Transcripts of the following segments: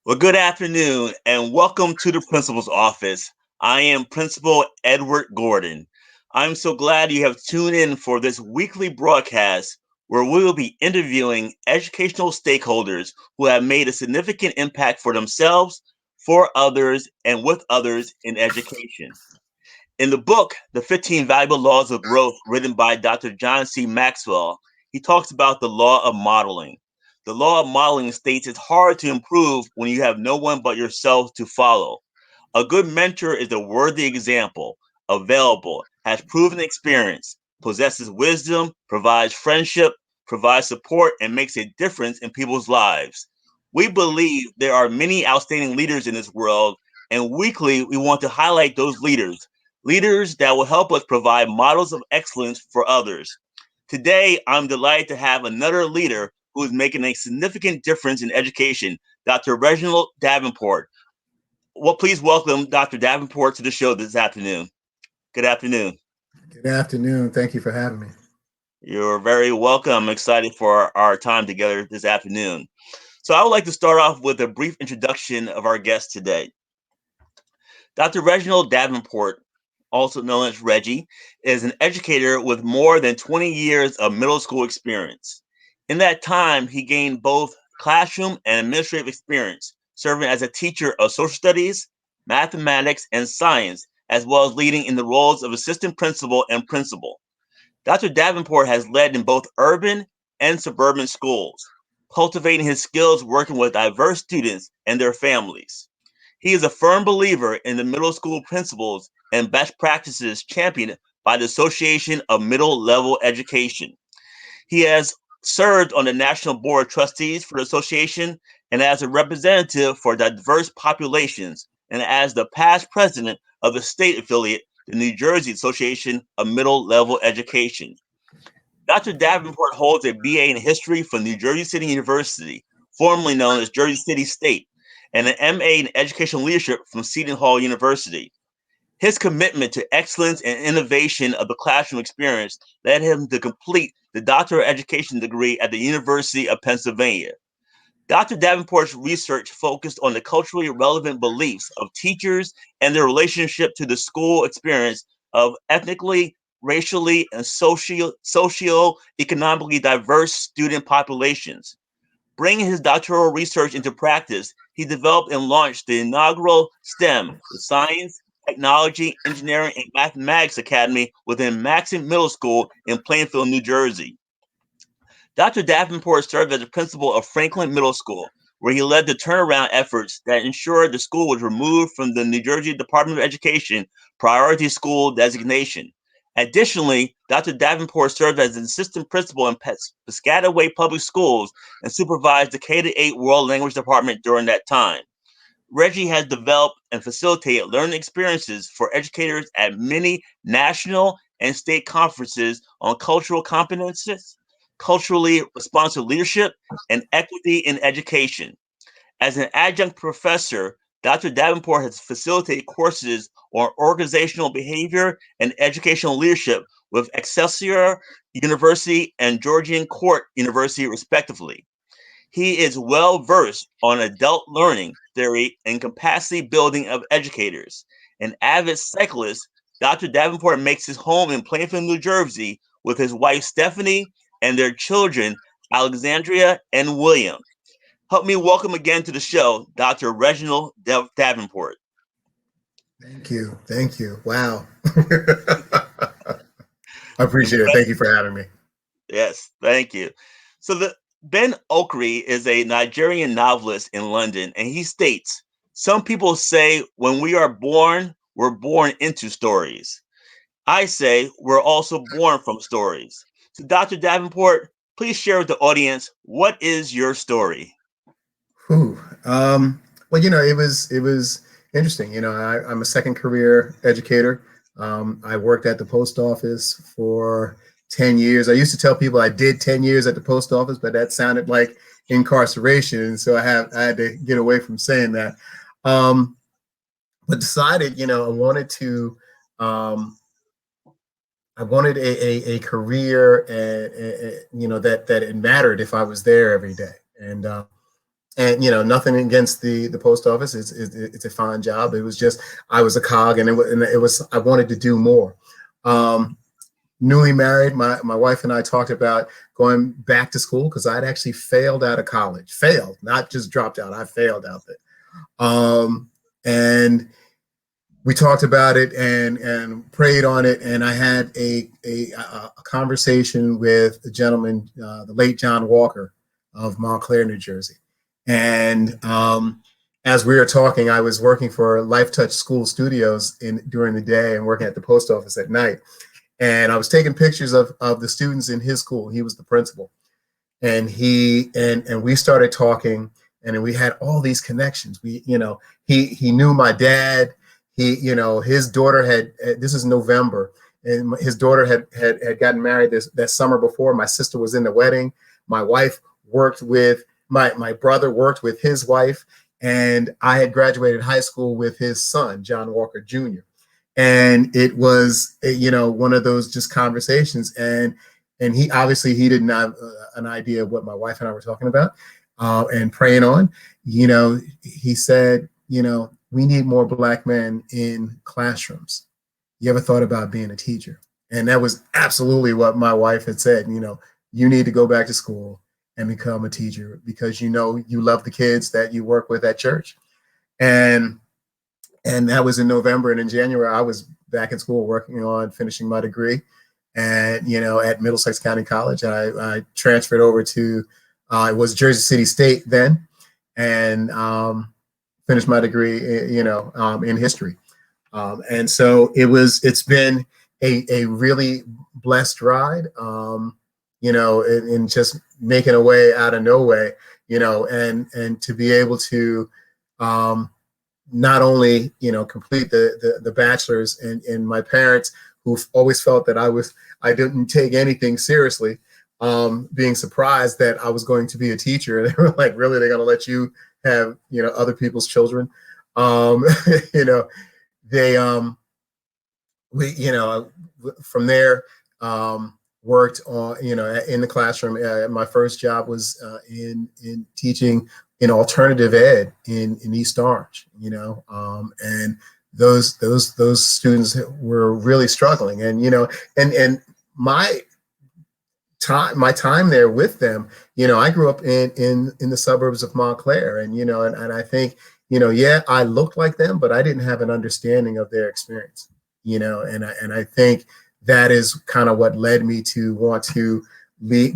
Well, good afternoon and welcome to the principal's office. I am Principal Edward Gordon. I'm so glad you have tuned in for this weekly broadcast where we will be interviewing educational stakeholders who have made a significant impact for themselves, for others, and with others in education. In the book, The 15 Valuable Laws of Growth, written by Dr. John C. Maxwell, he talks about the law of modeling. The law of modeling states it's hard to improve when you have no one but yourself to follow. A good mentor is a worthy example, available, has proven experience, possesses wisdom, provides friendship, provides support, and makes a difference in people's lives. We believe there are many outstanding leaders in this world, and weekly we want to highlight those leaders, leaders that will help us provide models of excellence for others. Today, I'm delighted to have another leader who is making a significant difference in education, Dr. Reginald Davenport. Well, please welcome Dr. Davenport to the show this afternoon. Good afternoon. Good afternoon. Thank you for having me. You're very welcome. I'm excited for our time together this afternoon. So, I would like to start off with a brief introduction of our guest today. Dr. Reginald Davenport, also known as Reggie, is an educator with more than 20 years of middle school experience. In that time, he gained both classroom and administrative experience, serving as a teacher of social studies, mathematics, and science, as well as leading in the roles of assistant principal and principal. Dr. Davenport has led in both urban and suburban schools, cultivating his skills working with diverse students and their families. He is a firm believer in the middle school principles and best practices championed by the Association of Middle Level Education. He has served on the National Board of Trustees for the association and as a representative for diverse populations and as the past president of the state affiliate, the New Jersey Association of Middle Level Education. Dr. Davenport holds a BA in history from New Jersey City University, formerly known as Jersey City State, and an MA in educational leadership from Seton Hall University. His commitment to excellence and innovation of the classroom experience led him to complete the Doctor of Education degree at the University of Pennsylvania. Dr. Davenport's research focused on the culturally relevant beliefs of teachers and their relationship to the school experience of ethnically, racially, and socio-economically diverse student populations. Bringing his doctoral research into practice, he developed and launched the inaugural STEM, the Science, Technology, Engineering, and Mathematics Academy within Maxon Middle School in Plainfield, New Jersey. Dr. Davenport served as the principal of Franklin Middle School, where he led the turnaround efforts that ensured the school was removed from the New Jersey Department of Education priority school designation. Additionally, Dr. Davenport served as an assistant principal in Piscataway Public Schools and supervised the K-8 World Language Department during that time. Reggie has developed and facilitated learning experiences for educators at many national and state conferences on cultural competences, culturally responsive leadership, and equity in education. As an adjunct professor, Dr. Davenport has facilitated courses on organizational behavior and educational leadership with Excelsior University and Georgian Court University, respectively. He is well versed on adult learning theory and capacity building of educators. An avid cyclist, Dr. Davenport makes his home in Plainfield, New Jersey, with his wife Stephanie and their children, Alexandria and William. Help me welcome again to the show, Dr. Reginald Davenport. Thank you. Thank you. Wow. I appreciate it. Thank you for having me. Yes, thank you. So the Ben Okri is a Nigerian novelist in London, and he states, "Some people say when we are born, we're born into stories. I say we're also born from stories." So, Dr. Davenport, please share with the audience what is your story. Whew. Well, it was interesting. I'm a second career educator. I worked at the post office for 10 years. I used to tell people I did 10 years at the post office, but that sounded like incarceration. So I had to get away from saying that. Um, but decided, um, I wanted a career, that it mattered if I was there every day. And And nothing against the post office. It's a fine job. It was just I was a cog, and it was I wanted to do more. Um, Newly married, my wife and I talked about going back to school because I'd actually failed out of college. Failed, not just dropped out. I failed out there. And we talked about it and prayed on it. And I had a conversation with a gentleman, the late John Walker of Montclair, New Jersey. And as we were talking, I was working for Life Touch School Studios during the day and working at the post office at night. And I was taking pictures of the students in his school. He was the principal. And we started talking, and we had all these connections. He knew my dad. His daughter this is November, and his daughter had gotten married that summer before. My sister was in the wedding. My wife worked with my brother worked with his wife, and I had graduated high school with his son, John Walker Jr. And it was, one of those just conversations. And he obviously he didn't have an idea of what my wife and I were talking about and praying on. He said, we need more Black men in classrooms. You ever thought about being a teacher? And that was absolutely what my wife had said. You need to go back to school and become a teacher because you love the kids that you work with at church. And that was in November. And in January, I was back in school working on finishing my degree and, at Middlesex County College. I transferred over to, it was Jersey City State then, and finished my degree, in history. And so it's been a really blessed ride, in just making a way out of no way, and to be able to, not only complete the bachelor's, and my parents, who've always felt that I didn't take anything seriously, being surprised that I was going to be a teacher. They were like, really, they're going to let you have other people's children? They from there, worked on in the classroom. My first job was in teaching in alternative ed in East Orange, and those students were really struggling, and my time there with them, I grew up in the suburbs of Montclair, and I think, I looked like them, but I didn't have an understanding of their experience, and I think that is kind of what led me to want to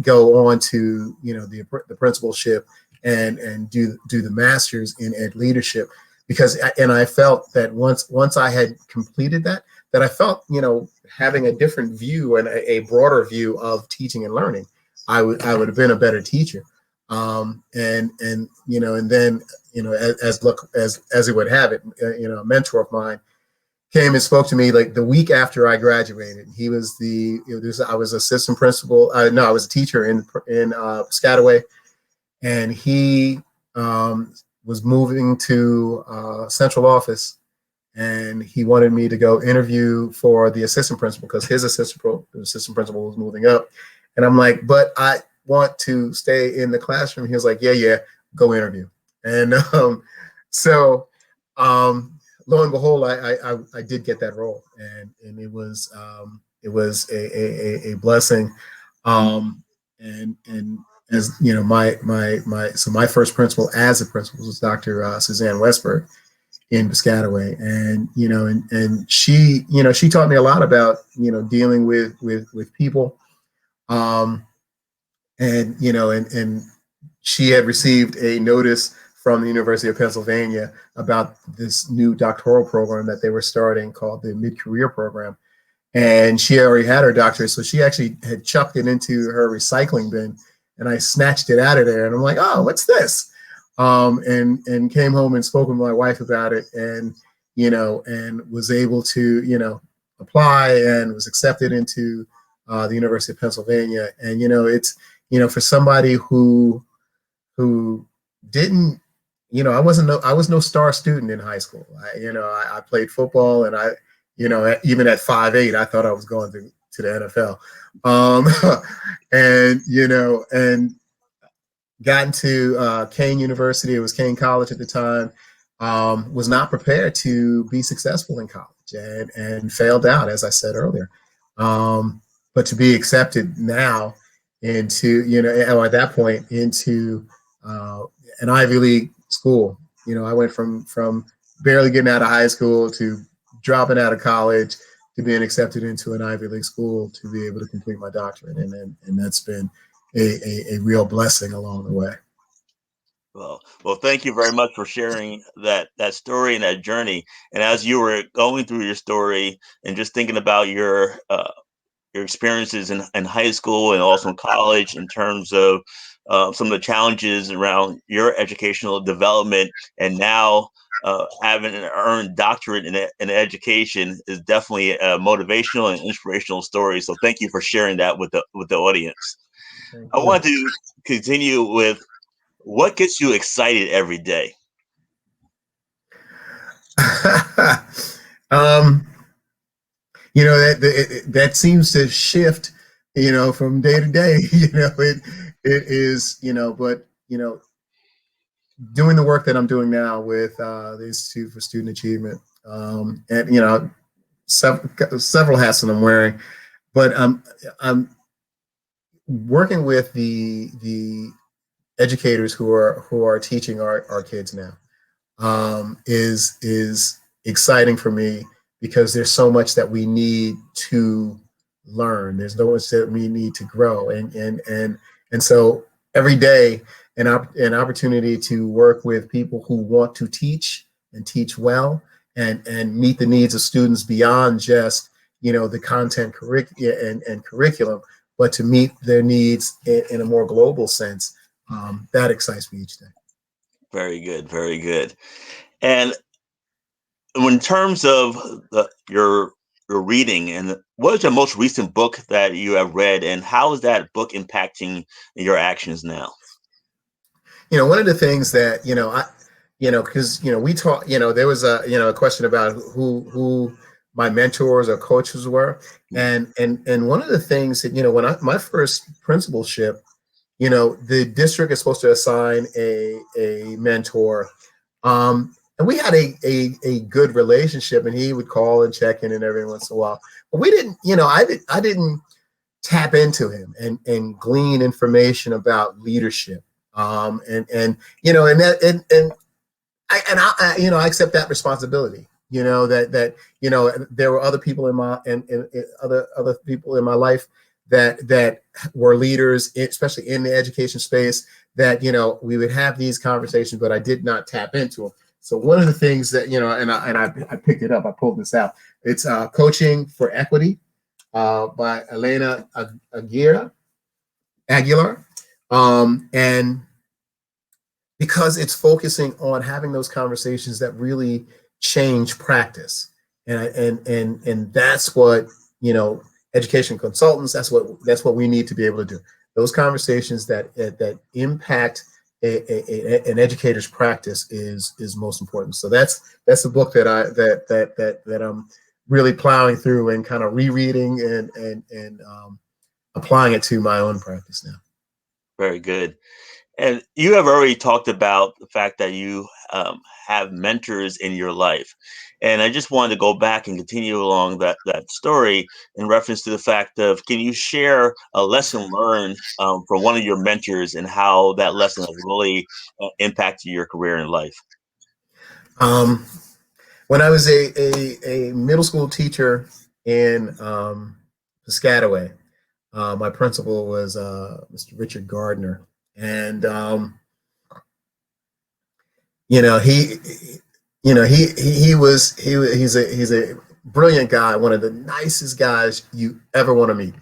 go on to, the principalship and do the master's in ed leadership, because I felt that once I had completed that I felt, having a different view and a broader view of teaching and learning, I would have been a better teacher. And then, as it would have it, a mentor of mine came and spoke to me like the week after I graduated. He was I was assistant principal. No, I was a teacher in Piscataway, and he was moving to central office, and he wanted me to go interview for the assistant principal because his assistant principal was moving up. And I'm like, but I want to stay in the classroom. He was like, yeah, go interview. And so lo and behold, I did get that role, and it was a blessing. And as my first principal as a principal was Dr. Suzanne Westberg in Piscataway, and and she taught me a lot about dealing with people, and and she had received a notice from the University of Pennsylvania about this new doctoral program that they were starting called the Mid-Career Program. And she already had her doctorate, so she actually had chucked it into her recycling bin, and I snatched it out of there. And I'm like, oh, what's this? And came home and spoke with my wife about it, and and was able to apply and was accepted into the University of Pennsylvania. And it's for somebody who didn't, I was no star student in high school. I played football, and I even at 5'8", I thought I was going to the NFL. And got into Kane University. It was Kane College at the time. Was not prepared to be successful in college and failed out, as I said earlier. But to be accepted now into, at that point into uh, an Ivy League school. I went from barely getting out of high school to dropping out of college to being accepted into an Ivy League school to be able to complete my doctorate, and that's been a real blessing along the way. Well, thank you very much for sharing that story and that journey. And as you were going through your story and just thinking about your experiences in high school and also in college in terms of some of the challenges around your educational development, and now having an earned doctorate in education is definitely a motivational and inspirational story. So thank you for sharing that with the audience. Thank I you. want to continue with what gets you excited every day. um, that seems to shift, from day to day. It is, but doing the work that I'm doing now with the Institute for Student Achievement, and several hats that I'm wearing, but I'm working with the educators who are teaching our kids now, is exciting for me because there's so much that we need to learn. There's so much that we need to grow, and so every day an opportunity to work with people who want to teach and teach well and meet the needs of students beyond just the content and curriculum, but to meet their needs in a more global sense. That excites me each day. Very good, very good. And in terms of your reading, and what is your most recent book that you have read, and how is that book impacting your actions now? One of the things that because we talk, there was a question about who my mentors or coaches were, and one of the things that when my first principalship, the district is supposed to assign a mentor, and we had a good relationship, and he would call and check in and every once in a while, but we didn't, I didn't tap into him and glean information about leadership, and and that I accept that responsibility. There were other people in my and other people in my life that were leaders, especially in the education space. That we would have these conversations, but I did not tap into them. So one of the things that I picked it up. I pulled this out. It's Coaching for Equity by Elena Aguilar, and because it's focusing on having those conversations that really change practice, and that's what education consultants. That's what we need to be able to do. Those conversations that impact an educator's practice is most important. So that's the book that I'm really plowing through and kind of rereading and applying it to my own practice now. Very good. And you have already talked about the fact that you have mentors in your life. And I just wanted to go back and continue along that story in reference to the fact of, can you share a lesson learned from one of your mentors and how that lesson has really impacted your career in life? Um, when I was a middle school teacher in Piscataway, my principal was Mr. Richard Gardner, and you know he he was he's a brilliant guy, one of the nicest guys you ever want to meet,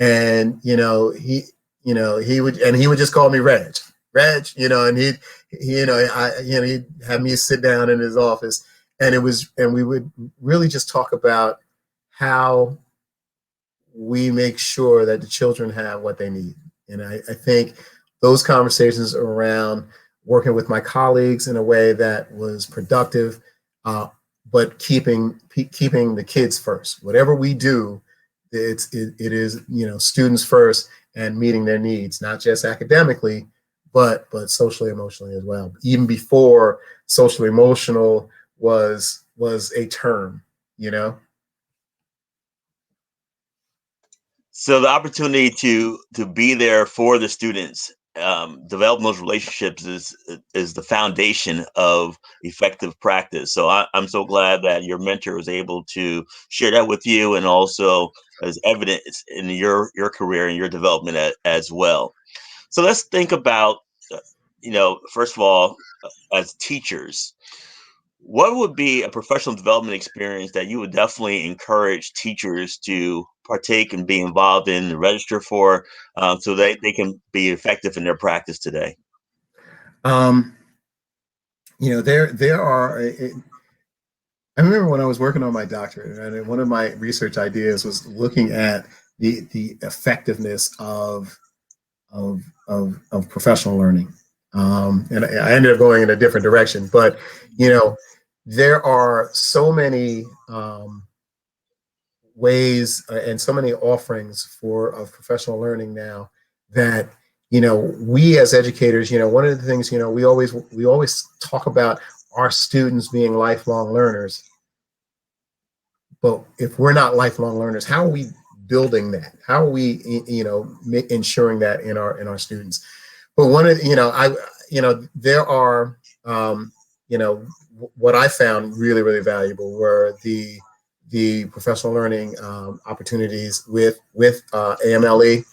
and he would just call me Reg, and he'd have me sit down in his office, and we would really just talk about how we make sure that the children have what they need. And I think those conversations around working with my colleagues in a way that was productive, but keeping the kids first. Whatever we do, it is students first and meeting their needs, not just academically, but socially emotionally as well. Even before social emotional was a term, you know. So the opportunity to be there for the students, developing those relationships is the foundation of effective practice. So I'm so glad that your mentor was able to share that with you, and also as evidence in your career and your development as well. So let's think about, first of all, as teachers, what would be a professional development experience that you would definitely encourage teachers to partake and be involved in, and register for, so they can be effective in their practice today? Um, there are. I remember when I was working on my doctorate, and one of my research ideas was looking at the effectiveness of professional learning. And I ended up going in a different direction, but you know, there are so many ways and so many offerings for of professional learning now that we as educators, one of the things, we always talk about our students being lifelong learners, but if we're not lifelong learners, how are we building that? How are we ensuring that in our students? But one of there are what I found really really valuable were the professional learning opportunities with AMLE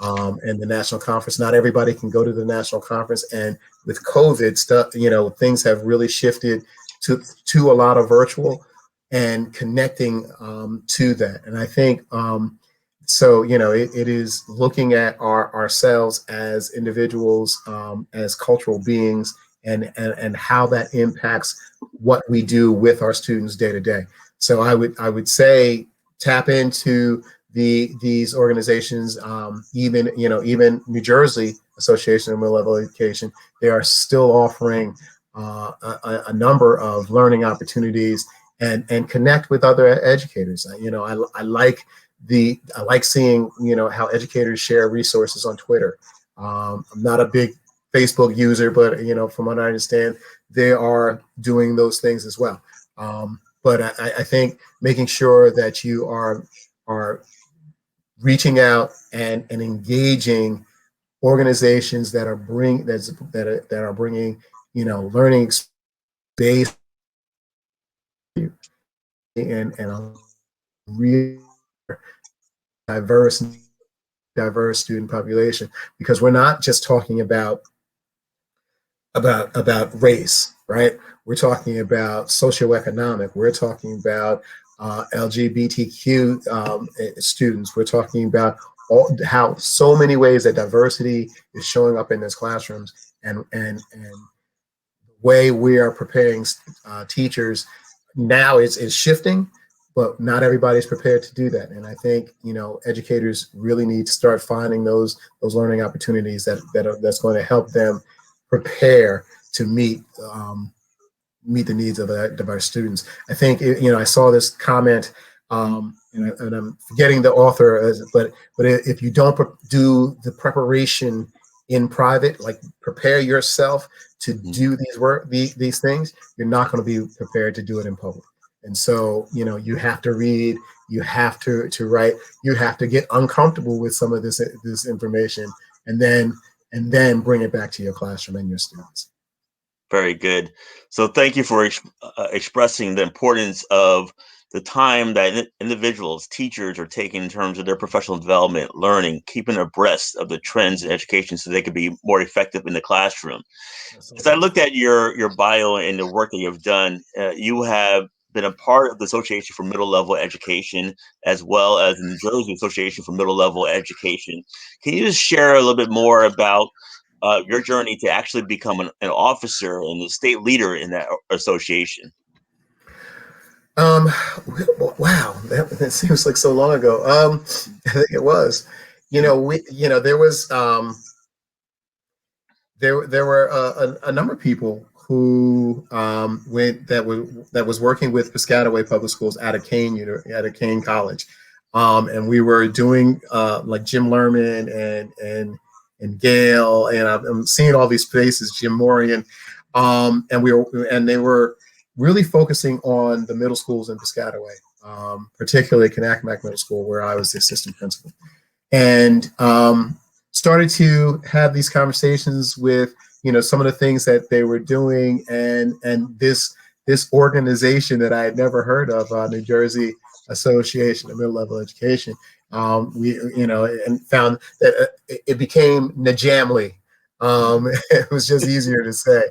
and the national conference. Not everybody can go to the national conference, and with COVID stuff, things have really shifted to a lot of virtual and connecting to that. And I think so. It is looking at ourselves as individuals, as cultural beings, and how that impacts what we do with our students day to day. So I would say tap into these organizations, even New Jersey Association of Middle Level Education. They are still offering a number of learning opportunities and connect with other educators. I like seeing how educators share resources on Twitter. I'm not a big Facebook user, but from what I understand, they are doing those things as well. But I think making sure that you are reaching out and engaging organizations that are bringing learning based and a really diverse student population, because we're not just talking about race, right? We're talking about socioeconomic. We're talking about LGBTQ students. We're talking about how so many ways that diversity is showing up in these classrooms, and the way we are preparing teachers now is shifting, but not everybody's prepared to do that. And I think educators really need to start finding those learning opportunities that's going to help them prepare to meet the needs of our students. I think I saw this comment, and I'm forgetting the author, but if you don't do the preparation in private, like prepare yourself to do these things, you're not going to be prepared to do it in public. And so you have to read, you have to write, you have to get uncomfortable with some of this information, and then bring it back to your classroom and your students. Very good. So thank you for expressing the importance of the time that individuals, teachers are taking in terms of their professional development, learning, keeping abreast of the trends in education so they can be more effective in the classroom. As I looked at your bio and the work that you've done, you have been a part of the Association for Middle Level Education, as well as the New Jersey Association for Middle Level Education. Can you just share a little bit more about your journey to actually become an officer and a state leader in that association? Wow, that seems like so long ago. I think it was. There was there were a number of people who that was working with Piscataway Public Schools at a Kane College, and we were doing like Jim Lerman and Gail, and I'm seeing all these faces, Jim Morian, and they were really focusing on the middle schools in Piscataway, particularly Kanakamak Middle School, where I was the assistant principal, and started to have these conversations with some of the things that they were doing, and this organization that I had never heard of, New Jersey Association of Middle Level Education. We and found that it became Najamly. It was just easier to say.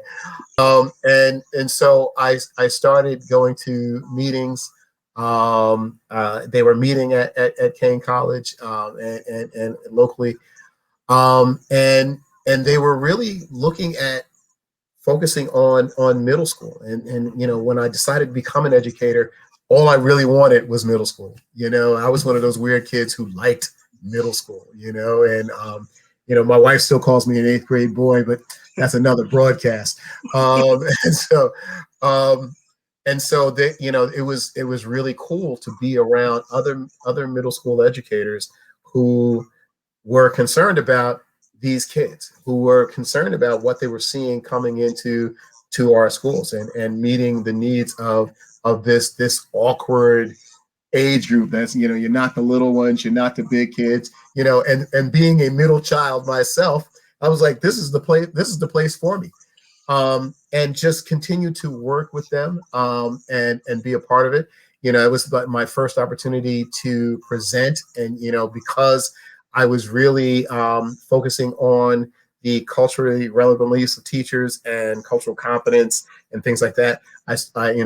And so I started going to meetings. They were meeting at Kane College, and locally, and they were really looking at focusing on middle school. And when I decided to become an educator, all I really wanted was middle school. I was one of those weird kids who liked middle school. And my wife still calls me an 8th grade boy, but that's another broadcast. And so that it was really cool to be around other middle school educators who were concerned about these kids, who were concerned about what they were seeing coming into our schools, and meeting the needs of this awkward age group. That's you're not the little ones, you're not the big kids, and being a middle child myself, I was like, this is the place for me. And just continue to work with them, and be a part of it. It was my first opportunity to present, and because I was really focusing on the culturally relevant beliefs of teachers and cultural competence and things like that. I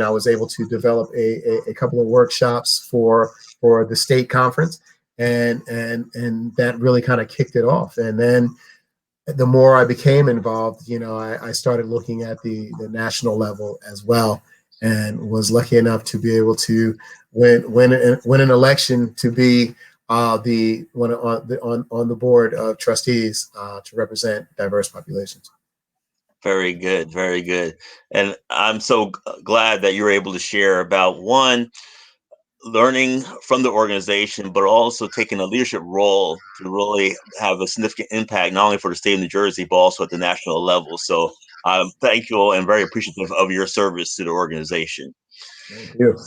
was able to develop a couple of workshops for the state conference, and that really kind of kicked it off. And then the more I became involved, I started looking at the national level as well, and was lucky enough to be able to win an election to be on the board of trustees to represent diverse populations. Very good, very good. And I'm so glad that you're able to share about, one, learning from the organization, but also taking a leadership role to really have a significant impact, not only for the state of New Jersey, but also at the national level. So I'm thankful and very appreciative of your service to the organization. Thank you.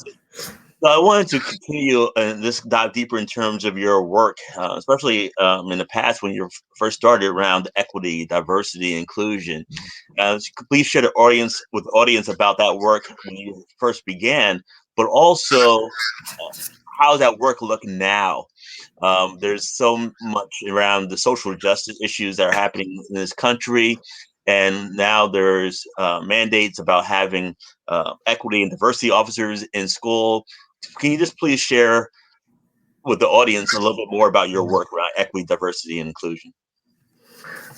So I wanted to continue and just dive deeper in terms of your work, especially in the past when you first started around equity, diversity, inclusion. Please share with the audience about that work when you first began, but also how that work look now. There's so much around the social justice issues that are happening in this country, and now there's mandates about having equity and diversity officers in school. Can you just please share with the audience a little bit more about your work around equity, diversity, and inclusion?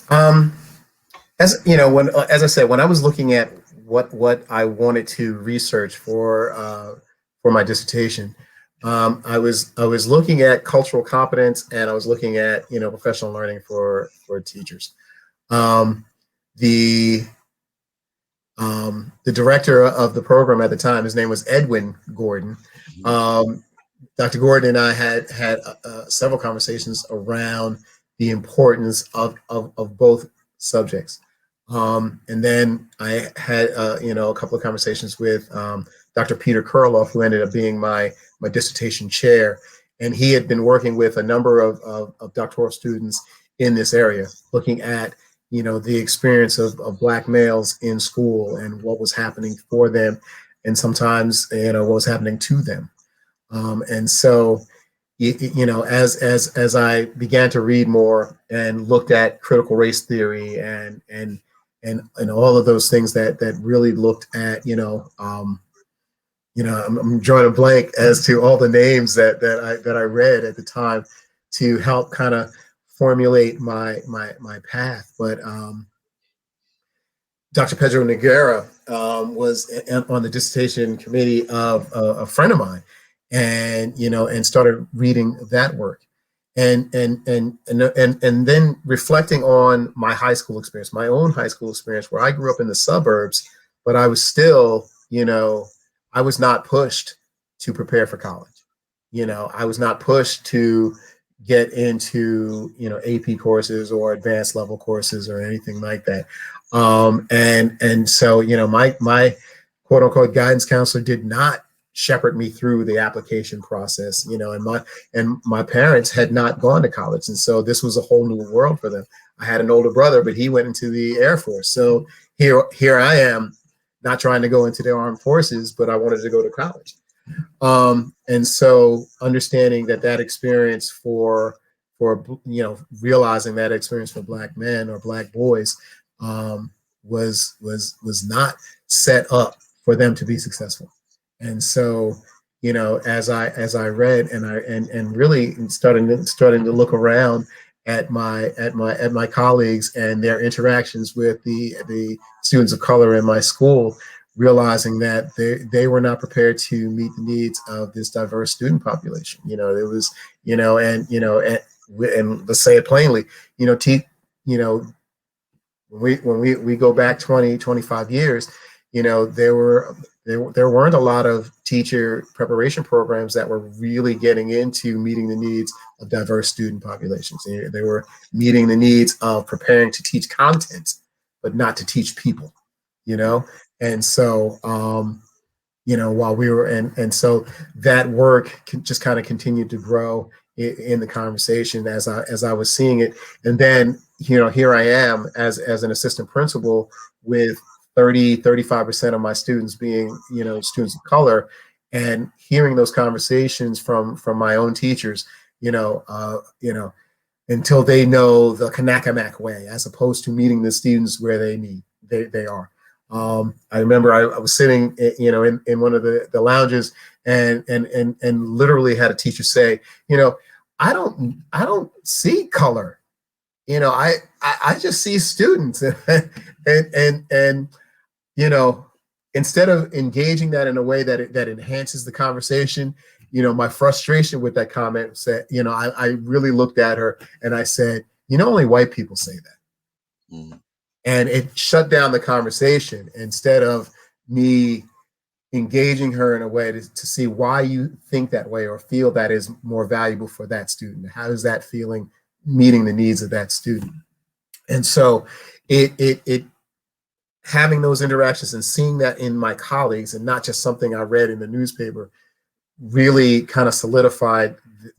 As I said, when I was looking at what I wanted to research for my dissertation, I was looking at cultural competence, and I was looking at professional learning for teachers. The director of the program at the time, his name was Edwin Gordon. Dr. Gordon and I had several conversations around the importance of both subjects. And then I had a couple of conversations with Dr. Peter Kurloff, who ended up being my dissertation chair, and he had been working with a number of doctoral students in this area, looking at the experience of Black males in school and what was happening for them, and sometimes what was happening to them. And so as I began to read more and looked at critical race theory and all of those things that really looked at I'm drawing a blank as to all the names that I read at the time to help kind of formulate my path. But Dr. Pedro Noguera was on the dissertation committee of a friend of mine, and started reading that work, and then reflecting on my high school experience, my own high school experience, where I grew up in the suburbs, but I was still, I was not pushed to prepare for college. I was not pushed to get into, AP courses or advanced level courses or anything like that. And so, my quote unquote guidance counselor did not shepherd me through the application process, and my parents had not gone to college. And so this was a whole new world for them. I had an older brother, but he went into the Air Force. So here I am, not trying to go into the armed forces, but I wanted to go to college. And so understanding that experience for realizing that experience for Black men or Black boys was not set up for them to be successful. And so, as I read and really starting to look around at my colleagues and their interactions with the students of color in my school, realizing that they were not prepared to meet the needs of this diverse student population. There was, and let's say it plainly, when we go back 20, 25 years, there weren't a lot of teacher preparation programs that were really getting into meeting the needs of diverse student populations. They were meeting the needs of preparing to teach content, but not to teach people, And so, while we were and so that work just kind of continued to grow in the conversation as I was seeing it. And then, here I am as an assistant principal with 35% of my students being, students of color, and hearing those conversations from my own teachers, until they know the Kanakamak way, as opposed to meeting the students where they are. I remember I was sitting, in one of the lounges, and literally had a teacher say, I don't see color. I just see students, and instead of engaging that in a way that enhances the conversation, my frustration with that comment said, I really looked at her and I said, only white people say that. Mm. And it shut down the conversation instead of me engaging her in a way to see why you think that way or feel that is more valuable for that student. How does that feeling meeting the needs of that student? And so it having those interactions and seeing that in my colleagues and not just something I read in the newspaper really kind of solidified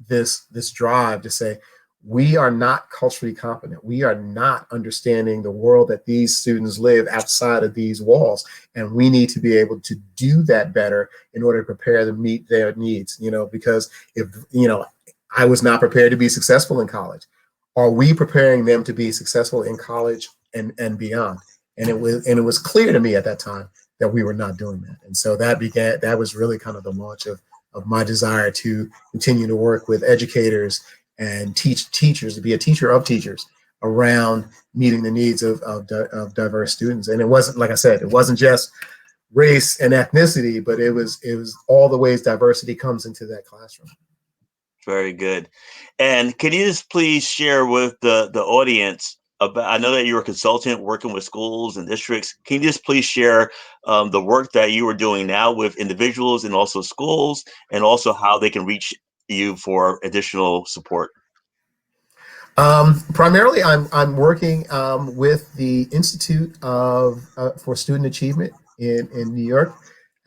this drive to say, we are not culturally competent. We are not understanding the world that these students live outside of these walls. And we need to be able to do that better in order to prepare them to meet their needs, because if, I was not prepared to be successful in college. Are we preparing them to be successful in college and beyond? And it was clear to me at that time that we were not doing that. And so that was really kind of the launch of my desire to continue to work with educators and teach teachers, to be a teacher of teachers around meeting the needs of diverse students. And it wasn't, like I said, it wasn't just race and ethnicity, but it was all the ways diversity comes into that classroom. Very good. And can you just please share with the audience about, I know that you're a consultant working with schools and districts. Can you just please share the work that you are doing now with individuals and also schools, and also how they can reach you for additional support? Primarily, I'm working with the Institute for Student Achievement in New York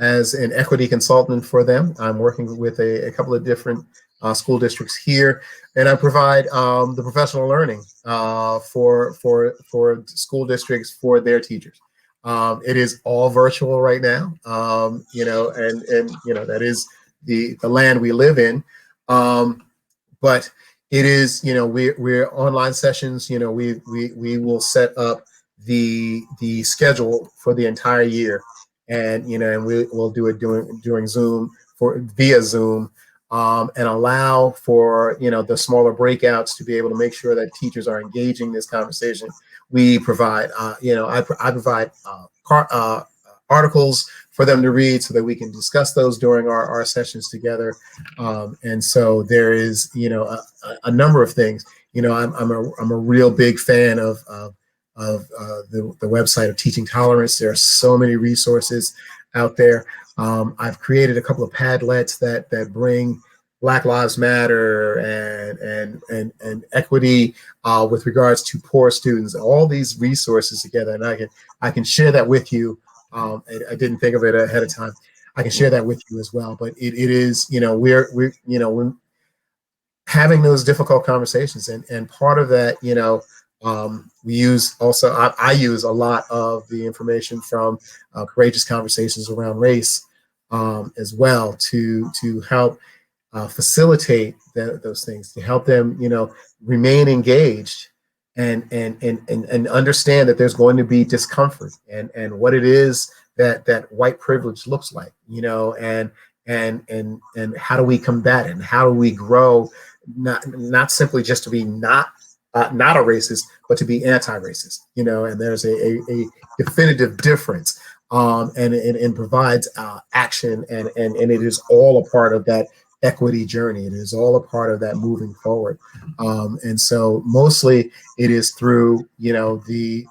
as an equity consultant for them. I'm working with a couple of different school districts here, and I provide the professional learning for school districts for their teachers. It is all virtual right now, and that is the land we live in. But it is, we're online sessions. We will set up the schedule for the entire year, and we'll do it during Zoom via Zoom, and allow for the smaller breakouts to be able to make sure that teachers are engaging this conversation. We provide, I provide articles for them to read so that we can discuss those during our sessions together. And so there is, a number of things. I'm a real big fan of the website of Teaching Tolerance. There are so many resources out there. I've created a couple of Padlets that bring Black Lives Matter and equity with regards to poor students, all these resources together, and I can share that with you. I didn't think of it ahead of time. I can share that with you as well. But it is, we're having those difficult conversations, and part of that, we use also. I use a lot of the information from courageous conversations around race as well to help facilitate those things, to help them, remain engaged and understand that there's going to be discomfort and what it is that white privilege looks like, and how do we combat it and how do we grow, not simply just to be not a racist, but to be anti-racist, and there's a definitive difference, and provides action, and it is all a part of that equity journey. It is all a part of that moving forward, and so mostly it is through the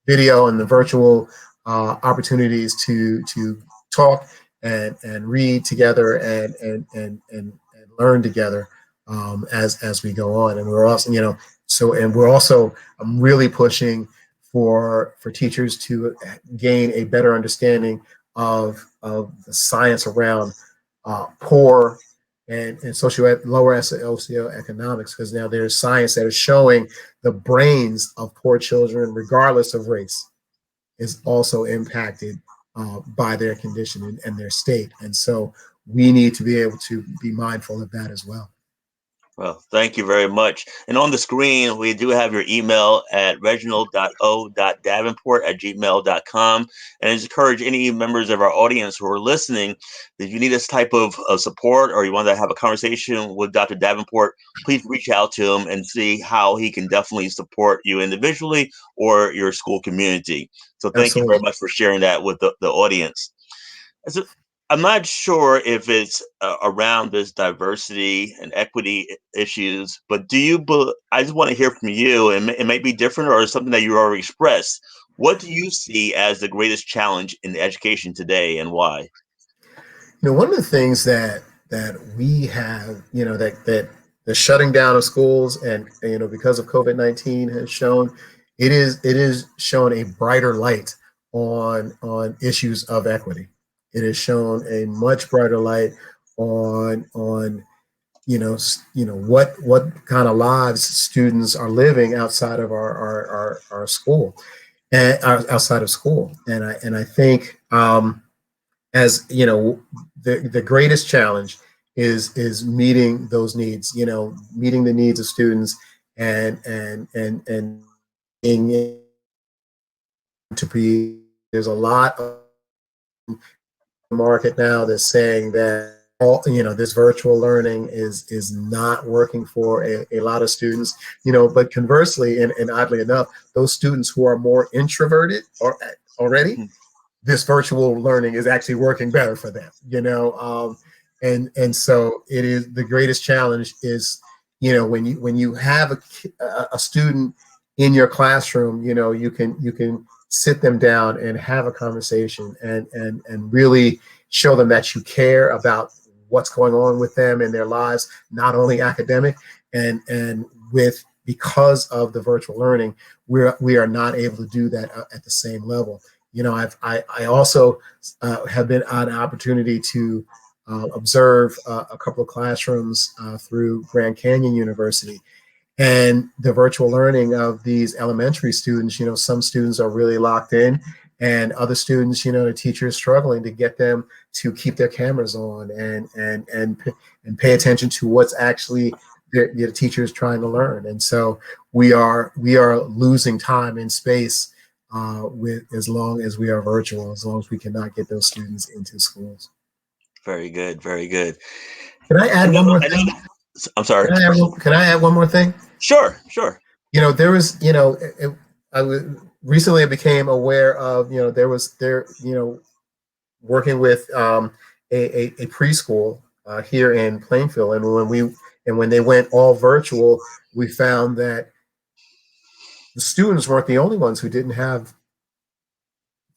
video and the virtual opportunities to talk and read together and learn together as we go on. And we're also, and we're also really pushing for teachers to gain a better understanding of the science around poor and lower socioeconomics, because now there's science that is showing the brains of poor children, regardless of race, is also impacted by their condition and their state. And so we need to be able to be mindful of that as well. Well, thank you very much. And on the screen, we do have your email at reginald.o.davenport@gmail.com. And I just encourage any members of our audience who are listening, if you need this type of support or you want to have a conversation with Dr. Davenport, please reach out to him and see how he can definitely support you individually or your school community. So thank you very Absolutely. much for sharing that with the audience. So I'm not sure if it's around this diversity and equity issues, but I just want to hear from you, and it may be different or something that you already expressed. What do you see as the greatest challenge in education today, and why? One of the things that we have, that the shutting down of schools and because of COVID-19 has shown, it is shown a brighter light on issues of equity. It has shown a much brighter light on what kind of lives students are living outside of our school and outside of school. And I think, as the greatest challenge is meeting those needs, meeting the needs of students and being to be. There's a lot of market now that's saying that this virtual learning is not working for a lot of students, but conversely, and oddly enough, those students who are more introverted or already, this virtual learning is actually working better for them, and so it is the greatest challenge is, when you have a student in your classroom, you can sit them down and have a conversation and really show them that you care about what's going on with them in their lives, not only academic, and with because of the virtual learning, we are not able to do that at the same level. I also have been on an opportunity to observe a couple of classrooms through Grand Canyon University, and the virtual learning of these elementary students. Some students are really locked in, and other students, the teacher is struggling to get them to keep their cameras on and pay attention to what's actually the teacher is trying to learn. And so we are losing time and space with as long as we are virtual, as long as we cannot get those students into schools. Very good, very good. Can I I add know, one more I know. thing? I'm sorry. Can I add one more thing? Sure, sure. There was, recently I became aware of, working with a preschool here in Plainfield, and when they went all virtual, we found that the students weren't the only ones who didn't have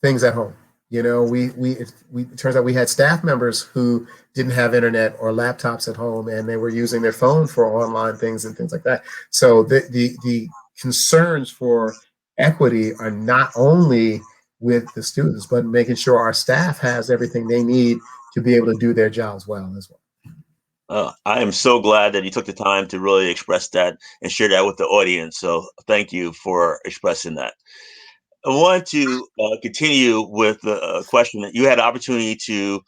things at home. It turns out we had staff members who didn't have internet or laptops at home, and they were using their phone for online things and things like that. So the concerns for equity are not only with the students, but making sure our staff has everything they need to be able to do their jobs well as well. I am so glad that you took the time to really express that and share that with the audience. So thank you for expressing that. I want to continue with the question that you had the opportunity to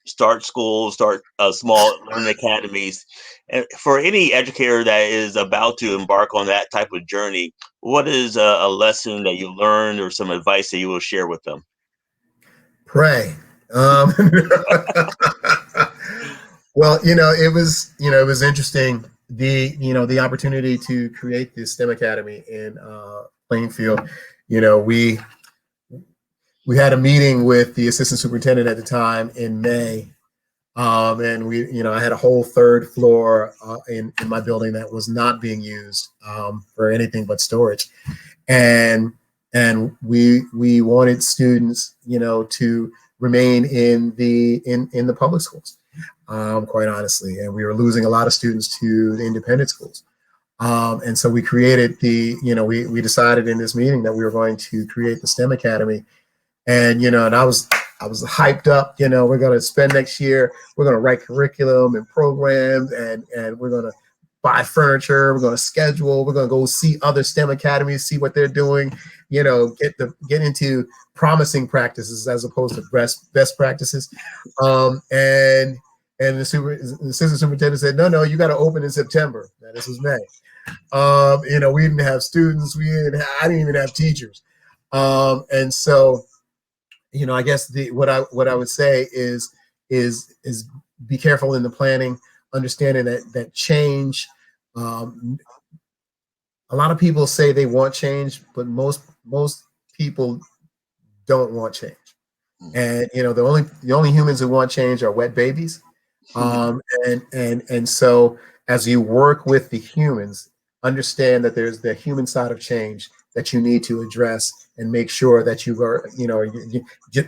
start schools, start small learning academies. And for any educator that is about to embark on that type of journey, what is a lesson that you learned or some advice that you will share with them? Pray. Um, well, it was interesting, the opportunity to create this STEM Academy in Plainfield. You know, we had a meeting with the assistant superintendent at the time in May, and I had a whole third floor in my building that was not being used for anything but storage, and we wanted students, to remain in the public schools, quite honestly, and we were losing a lot of students to the independent schools. And so we created we decided in this meeting that we were going to create the STEM Academy. And I was hyped up. We're going to spend next year, we're going to write curriculum and programs, and we're going to buy furniture, we're going to schedule, we're going to go see other STEM academies, see what they're doing, get into promising practices as opposed to best practices. And the assistant superintendent said, no, you got to open in September. Now, this was May. We didn't have students, I didn't even have teachers. And so, I guess what I would say is be careful in the planning, understanding that change. A lot of people say they want change, but most people don't want change. And the only humans who want change are wet babies. And so as you work with the humans, understand that there's the human side of change that you need to address, and make sure that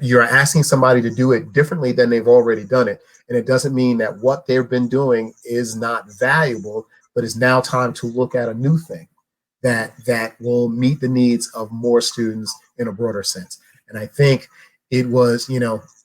you're asking somebody to do it differently than they've already done it. And it doesn't mean that what they've been doing is not valuable, but it's now time to look at a new thing that will meet the needs of more students in a broader sense. And I think it was, you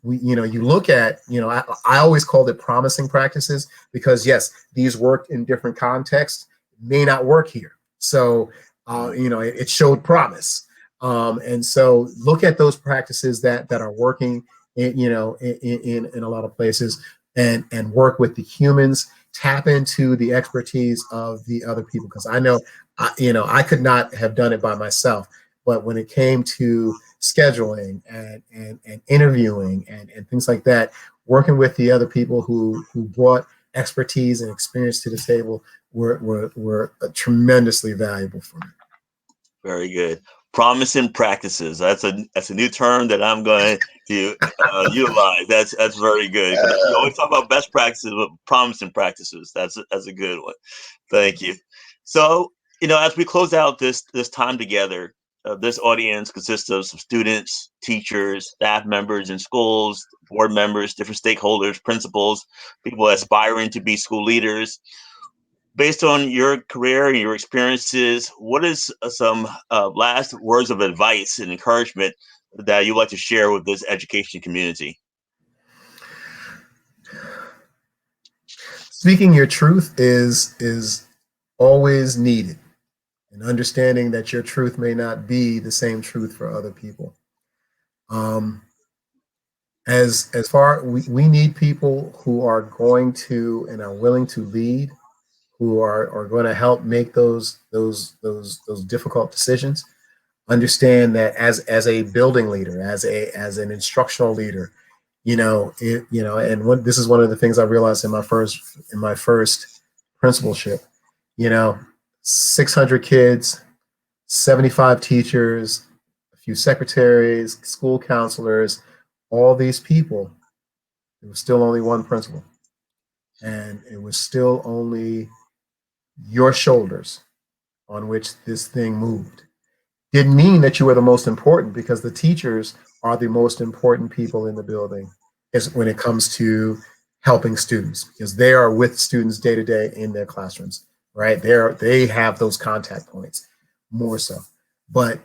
look at, I always called it promising practices, because yes, these worked in different contexts, may not work here. So, it showed promise. And so look at those practices that are working in a lot of places, and work with the humans, tap into the expertise of the other people. Because I know, I could not have done it by myself, but when it came to scheduling and interviewing and things like that, working with the other people who brought expertise and experience to the table were tremendously valuable for me. Very good. Promising practices. That's a new term that I'm going to utilize. That's very good, because you always talk about best practices, but promising practices. That's a good one. Thank you. So, as we close out this time together, this audience consists of some students, teachers, staff members in schools, board members, different stakeholders, principals, people aspiring to be school leaders. Based on your career and your experiences, what is some last words of advice and encouragement that you'd like to share with this education community? Speaking your truth is always needed, and understanding that your truth may not be the same truth for other people. As far we need people who are going to and are willing to lead, who are going to help make those difficult decisions. Understand that as a building leader, as an instructional leader, and this is one of the things I realized in my first principalship. 600 kids, 75 teachers, a few secretaries, school counselors, all these people. It was still only one principal, and it was still only your shoulders on which this thing moved. didn't mean that you were the most important, because the teachers are the most important people in the building is when it comes to helping students, because they are with students day to day in their classrooms, right? They have those contact points more so. But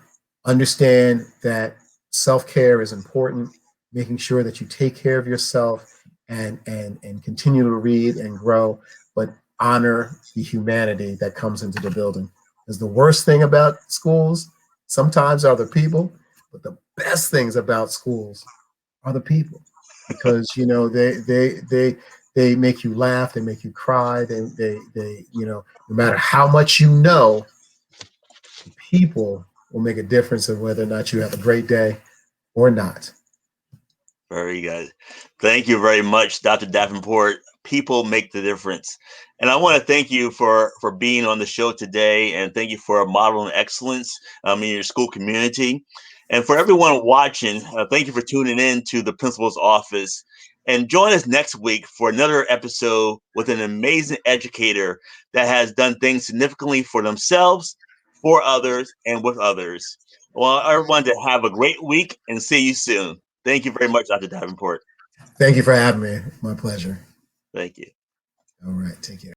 understand that self-care is important, making sure that you take care of yourself and continue to read and grow, but honor the humanity that comes into the building. Because the worst thing about schools sometimes are the people, but the best things about schools are the people, because they make you laugh, they make you cry, they no matter how much you know, the people will make a difference of whether or not you have a great day or not. Very good. Thank you very much, Dr. Davenport. People make the difference. And I want to thank you for being on the show today, and thank you for modeling excellence in your school community. And for everyone watching, thank you for tuning in to the principal's office. And join us next week for another episode with an amazing educator that has done things significantly for themselves, for others, and with others. Well, everyone, to have a great week and see you soon. Thank you very much, Dr. Davenport. Thank you for having me. My pleasure. Thank you. All right, take care.